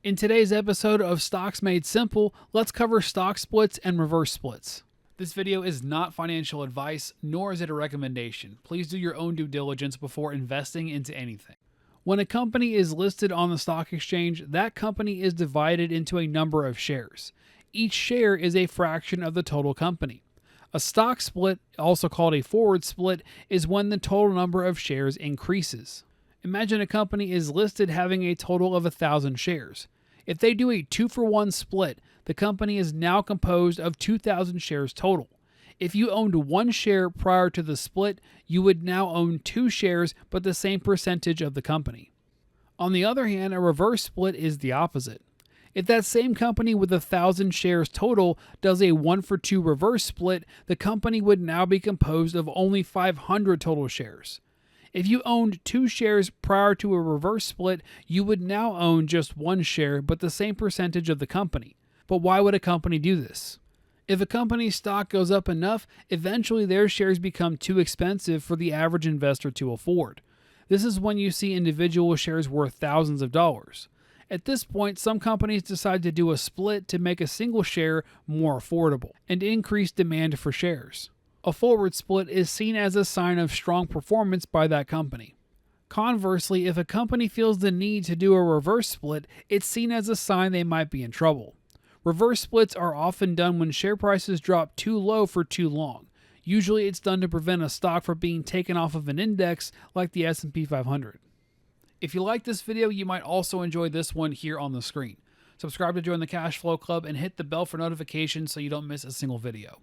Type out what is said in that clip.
In today's episode of Stocks Made Simple, let's cover stock splits and reverse splits. This video is not financial advice, nor is it a recommendation. Please do your own due diligence before investing into anything. When a company is listed on the stock exchange, that company is divided into a number of shares. Each share is a fraction of the total company. A stock split, also called a forward split, is when the total number of shares increases. Imagine a company is listed having a total of 1,000 shares. If they do a 2-for-1 split, the company is now composed of 2,000 shares total. If you owned 1 share prior to the split, you would now own 2 shares but the same percentage of the company. On the other hand, a reverse split is the opposite. If that same company with 1,000 shares total does a 1-for-2 reverse split, the company would now be composed of only 500 total shares. If you owned 2 shares prior to a reverse split, you would now own just 1 share but the same percentage of the company. But why would a company do this? If a company's stock goes up enough, eventually their shares become too expensive for the average investor to afford. This is when you see individual shares worth thousands of dollars. At this point, some companies decide to do a split to make a single share more affordable and increase demand for shares. A forward split is seen as a sign of strong performance by that company. Conversely, if a company feels the need to do a reverse split, it's seen as a sign they might be in trouble. Reverse splits are often done when share prices drop too low for too long. Usually it's done to prevent a stock from being taken off of an index like the S&P 500. If you like this video, you might also enjoy this one here on the screen. Subscribe to join the Cash Flow Club and hit the bell for notifications so you don't miss a single video.